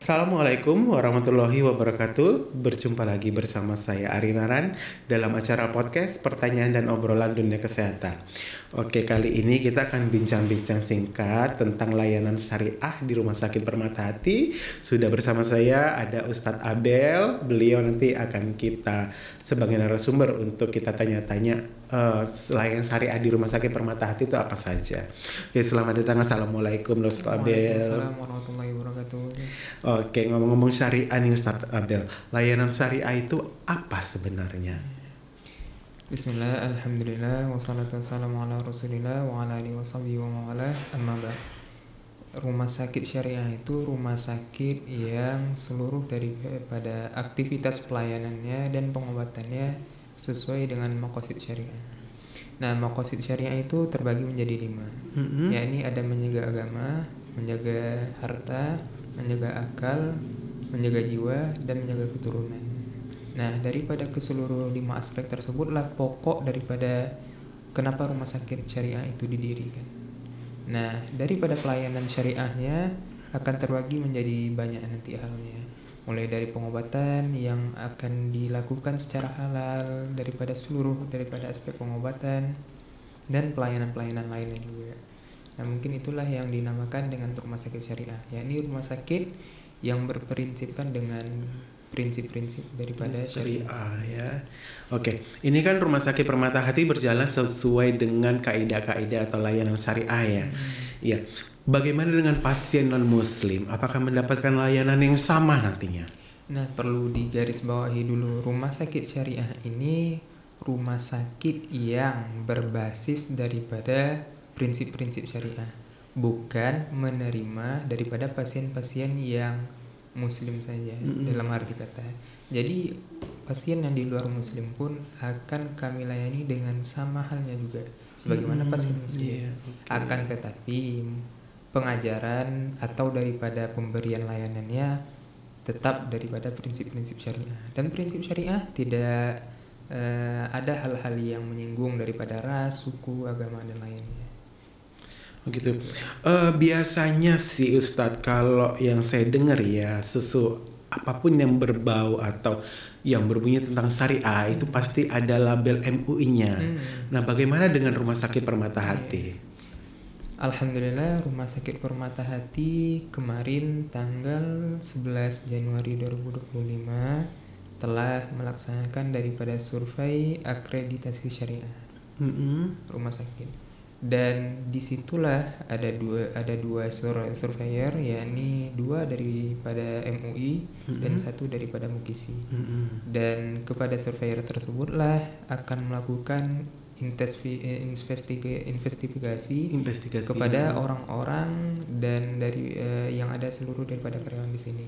Assalamualaikum warahmatullahi wabarakatuh. Berjumpa lagi bersama saya Ari Naran dalam acara podcast Pertanyaan dan Obrolan Dunia Kesehatan. Oke, kali ini kita akan bincang-bincang singkat tentang layanan syariah di Rumah Sakit Permata Hati. Sudah bersama saya ada Ustadz Abel. Beliau nanti akan kita sebagai narasumber untuk kita tanya-tanya layanan syariah di Rumah Sakit Permata Hati itu apa saja. Oke, selamat datang. Assalamualaikum Ustadz Abel. Waalaikumsalam warahmatullahi wabarakatuh. Oke, ngomong-ngomong syariah nih Ustadz Abel, layanan syariah itu apa sebenarnya? Bismillah, alhamdulillah, wassalatu wassalamu ala rasulillah wa ala alihi washabihi wa mawalah, amma ba'd. Rumah sakit syariah itu rumah sakit yang seluruh daripada aktivitas pelayanannya dan pengobatannya sesuai dengan maqasid syariah. Nah, maqasid syariah itu terbagi menjadi 5, yakni ada menjaga agama, menjaga harta, menjaga akal, menjaga jiwa, dan menjaga keturunan. Nah, daripada keseluruh 5 aspek tersebutlah pokok daripada kenapa rumah sakit syariah itu didirikan. Nah, daripada pelayanan syariahnya akan terbagi menjadi banyak nanti halnya. Mulai dari pengobatan yang akan dilakukan secara halal daripada aspek pengobatan dan pelayanan-pelayanan lainnya juga. Nah, mungkin itulah yang dinamakan dengan rumah sakit syariah, yakni rumah sakit yang berprinsipkan dengan prinsip-prinsip daripada syariah ya. Oke, ini kan Rumah Sakit Permata Hati berjalan sesuai dengan kaidah-kaidah atau layanan syariah ya. Iya. Bagaimana dengan pasien non-muslim? Apakah mendapatkan layanan yang sama nantinya? Nah, perlu digarisbawahi dulu, rumah sakit syariah ini rumah sakit yang berbasis daripada prinsip-prinsip syariah, bukan menerima daripada pasien-pasien yang muslim saja dalam arti kata. Jadi pasien yang di luar muslim pun akan kami layani dengan sama halnya juga sebagaimana pasien muslim. Akan tetapi pengajaran atau daripada pemberian layanannya tetap daripada prinsip-prinsip syariah, dan prinsip syariah tidak ada hal-hal yang menyinggung daripada ras, suku, agama, dan lainnya. Begitu. Biasanya sih Ustadz, kalau yang saya dengar ya, apapun yang berbau atau yang berbunyi tentang syariah itu pasti ada label MUI-nya. Nah, bagaimana dengan Rumah Sakit Permata Hati? Alhamdulillah, Rumah Sakit Permata Hati kemarin tanggal 11 Januari 2025 telah melaksanakan daripada survei akreditasi syariah rumah sakit. Dan disitulah ada dua surveyor, yakni 2 daripada MUI dan 1 daripada Mukisi. Dan kepada surveyor tersebutlah akan melakukan investigasi kepada orang-orang dan dari yang ada seluruh daripada karyawan di sini,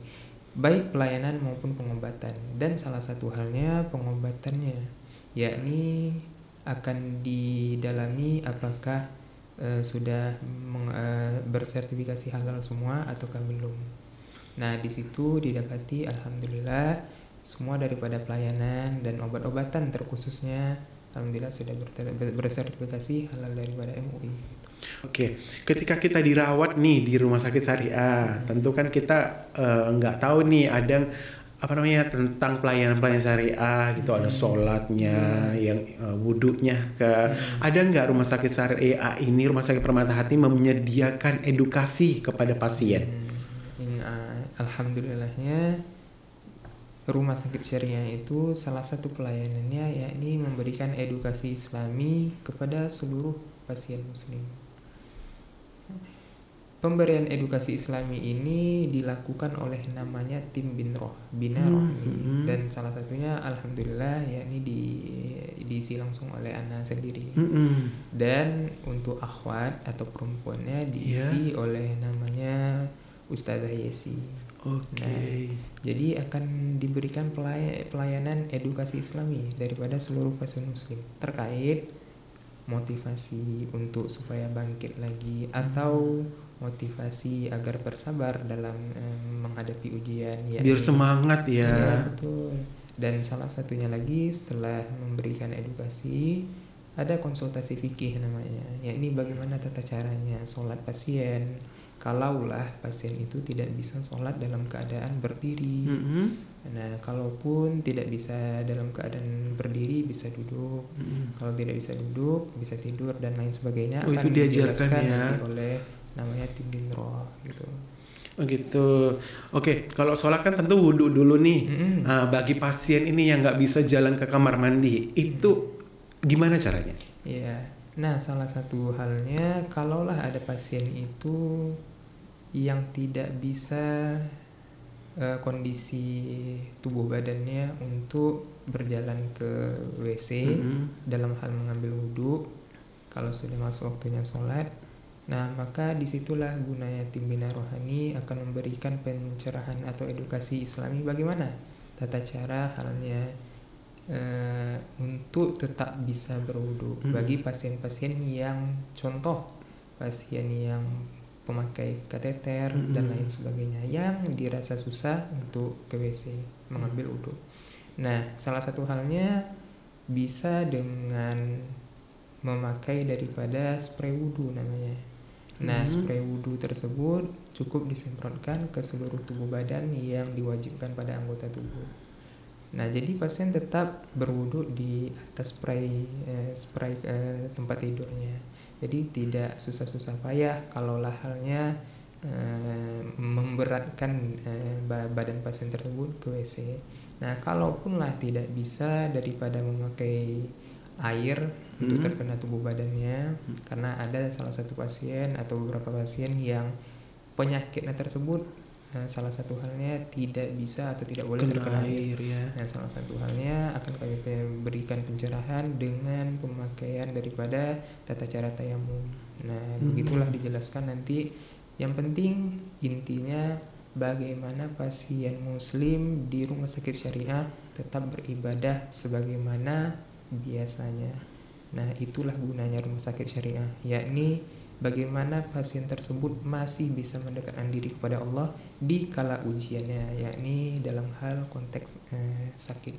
baik pelayanan maupun pengobatan. Dan salah satu halnya pengobatannya, yakni akan didalami apakah sudah bersertifikasi halal semua ataukah belum. Nah, di situ didapati alhamdulillah semua daripada pelayanan dan obat-obatan terkhususnya alhamdulillah sudah bersertifikasi halal daripada MUI. Oke, ketika kita dirawat nih di rumah sakit syariah, tentu kan kita nggak tahu nih ada tentang pelayanan syariah gitu, ada sholatnya, yang wudhunya ada nggak rumah sakit syariah ini, Rumah Sakit Permata Hati menyediakan edukasi kepada pasien? Alhamdulillahnya rumah sakit syariah itu salah satu pelayanannya yakni memberikan edukasi Islami kepada seluruh pasien muslim. Pemberian edukasi Islami ini dilakukan oleh namanya tim Binroh, dan salah satunya alhamdulillah yakni diisi langsung oleh Ana sendiri. Dan untuk akhwat atau perempuannya diisi oleh namanya Ustazah Yesi. Nah, jadi akan diberikan pelayanan edukasi Islami daripada seluruh pasien muslim terkait motivasi untuk supaya bangkit lagi atau motivasi agar bersabar dalam menghadapi ujian ya, biar semangat ya. Ya betul. Dan salah satunya lagi setelah memberikan edukasi ada konsultasi fikih namanya, yakni bagaimana tata caranya sholat pasien kalaulah pasien itu tidak bisa sholat dalam keadaan berdiri. Nah, kalaupun tidak bisa dalam keadaan berdiri, bisa duduk. Kalau tidak bisa duduk, bisa tidur dan lain sebagainya. Itu diajarkan ya nanti oleh namanya tim dinro gitu. Oh gitu. Oke, kalau sholat kan tentu wudhu dulu nih. Bagi pasien ini yang nggak bisa jalan ke kamar mandi, itu gimana caranya? Iya. Nah, salah satu halnya kalaulah ada pasien itu yang tidak bisa kondisi tubuh badannya untuk berjalan ke WC dalam hal mengambil wudhu kalau sudah masuk waktunya sholat. Nah, maka disitulah gunanya tim bina rohani akan memberikan pencerahan atau edukasi Islami bagaimana tata cara halnya untuk tetap bisa berwudu bagi pasien-pasien yang contoh pasien yang pemakai kateter dan lain sebagainya yang dirasa susah untuk ke WC mengambil wudu. Nah, salah satu halnya bisa dengan memakai daripada spray wudu namanya. Nah, spray wudu tersebut cukup disemprotkan ke seluruh tubuh badan yang diwajibkan pada anggota tubuh. Nah, jadi pasien tetap berwudu di atas spray tempat tidurnya. Jadi tidak susah-susah payah kalaulah halnya memberatkan badan pasien tersebut ke WC. Nah, kalaupun lah tidak bisa daripada memakai air untuk terkena tubuh badannya, karena ada salah satu pasien atau beberapa pasien yang penyakitnya tersebut salah satu halnya tidak bisa atau tidak boleh terkena air ya. Nah, salah satu halnya akan kami berikan pencerahan dengan pemakaian daripada tata cara tayamum. Nah, begitulah dijelaskan nanti. Yang penting intinya bagaimana pasien muslim di rumah sakit syariah tetap beribadah sebagaimana biasanya. Nah, itulah gunanya rumah sakit syariah, yakni bagaimana pasien tersebut masih bisa mendekatkan diri kepada Allah di kala ujiannya, yakni dalam hal konteks sakit.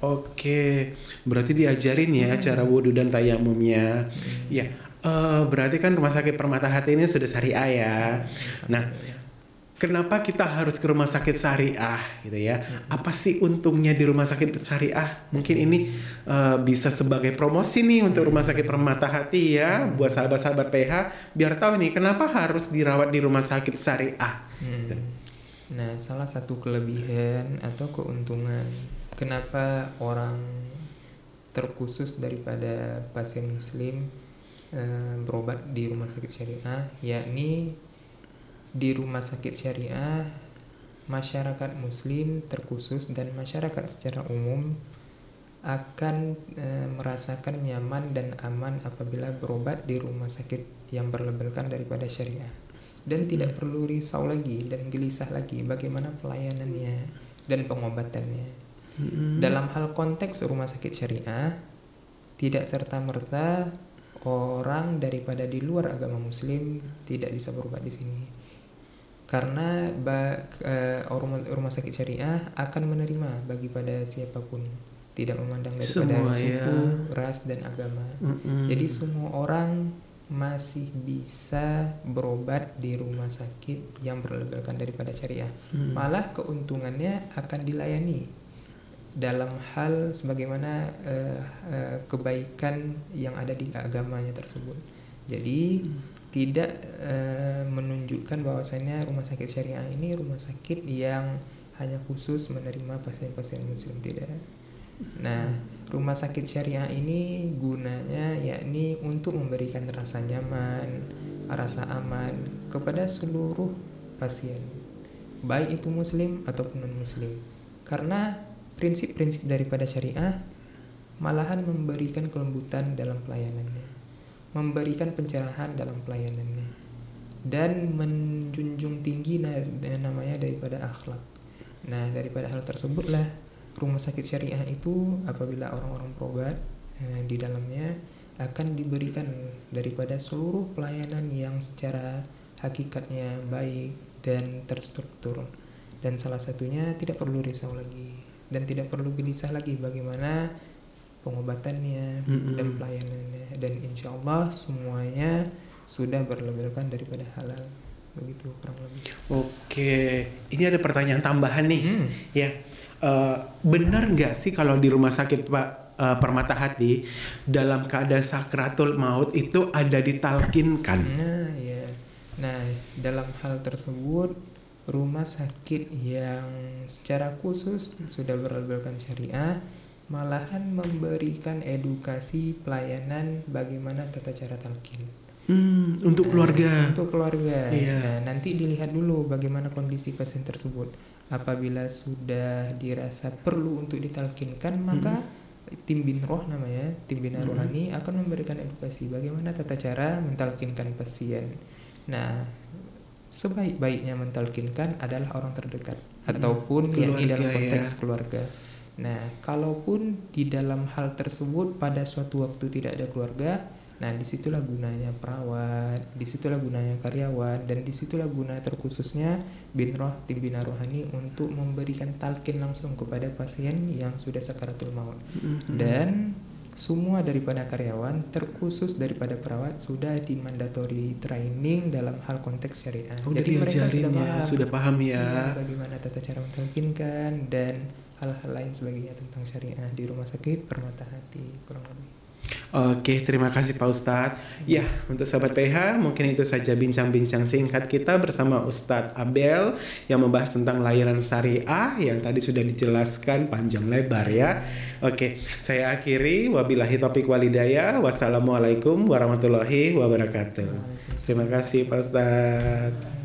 Oke, berarti diajarin ya cara wudhu dan tayamumnya. Ya, berarti kan Rumah Sakit Permata Hati ini sudah syariah ya. Nah, kenapa kita harus ke rumah sakit syariah gitu ya? Apa sih untungnya di rumah sakit syariah? Mungkin ini bisa sebagai promosi nih untuk Rumah Sakit Permata Hati ya, buat sahabat-sahabat PH biar tahu nih kenapa harus dirawat di rumah sakit syariah. Nah, salah satu kelebihan atau keuntungan kenapa orang terkhusus daripada pasien muslim berobat di rumah sakit syariah, yakni di rumah sakit syariah masyarakat muslim terkhusus dan masyarakat secara umum akan merasakan nyaman dan aman apabila berobat di rumah sakit yang berlabelkan daripada syariah, dan tidak perlu risau lagi dan gelisah lagi bagaimana pelayanannya dan pengobatannya. Dalam hal konteks rumah sakit syariah, tidak serta-merta orang daripada di luar agama muslim tidak bisa berobat di sini. Karena rumah sakit syariah akan menerima bagi pada siapapun, tidak memandang daripada suku, ras dan agama. Jadi semua orang masih bisa berobat di rumah sakit yang berlabelkan daripada syariah. Malah keuntungannya akan dilayani dalam hal sebagaimana kebaikan yang ada di agamanya tersebut. Jadi tidak menunjukkan bahwasanya rumah sakit syariah ini rumah sakit yang hanya khusus menerima pasien-pasien muslim, tidak. Nah, rumah sakit syariah ini gunanya yakni untuk memberikan rasa nyaman, rasa aman kepada seluruh pasien, baik itu muslim ataupun non muslim. Karena prinsip-prinsip daripada syariah malahan memberikan kelembutan dalam pelayanannya, memberikan pencerahan dalam pelayanannya, dan menjunjung tinggi namanya daripada akhlak. Nah, daripada hal tersebutlah rumah sakit syariah itu apabila orang-orang berobat di dalamnya akan diberikan daripada seluruh pelayanan yang secara hakikatnya baik dan terstruktur, dan salah satunya tidak perlu risau lagi dan tidak perlu gelisah lagi bagaimana pengobatannya dan Mm-mm. pelayanannya, dan insya Allah semuanya sudah berlabelkan daripada halal, begitu kurang lebih. Oke, ini ada pertanyaan tambahan nih. Hmm. Ya, benar nggak sih kalau di rumah sakit Pak Permata Hati dalam keadaan sakratul maut itu ada ditalkinkan? Nah, ya. Nah, dalam hal tersebut rumah sakit yang secara khusus sudah berlabelkan syariah malahan memberikan edukasi pelayanan bagaimana tata cara talqin. Untuk keluarga. Untuk keluarga. Iya. Nah, nanti dilihat dulu bagaimana kondisi pasien tersebut. Apabila sudah dirasa perlu untuk ditalkinkan, maka tim binroh namanya, tim bina rohani akan memberikan edukasi bagaimana tata cara mentalkinkan pasien. Nah, sebaik-baiknya mentalkinkan adalah orang terdekat ataupun yakni Keluarga, dalam konteks ya. keluarga. Nah, kalaupun di dalam hal tersebut pada suatu waktu tidak ada keluarga, nah disitulah gunanya perawat, disitulah gunanya karyawan, dan disitulah guna terkhususnya binroh tim bina rohani untuk memberikan talqin langsung kepada pasien yang sudah sakaratul maut. Dan semua daripada karyawan terkhusus daripada perawat sudah di mandatory training dalam hal konteks syariah. Udah Jadi mereka diajarin sudah paham ya. Iya, bagaimana tata cara mentalkinkan dan hal-hal lain sebagainya tentang syariah di rumah sakit Permata Hati kurang lebih. Oke, terima kasih Pak Ustadz. Ya, untuk Sobat PH, mungkin itu saja bincang-bincang singkat kita bersama Ustadz Abel yang membahas tentang layanan syariah yang tadi sudah dijelaskan panjang lebar ya. Oke, saya akhiri. Wabillahi taufiq walhidayah. Wassalamualaikum warahmatullahi wabarakatuh. Terima kasih Pak Ustadz.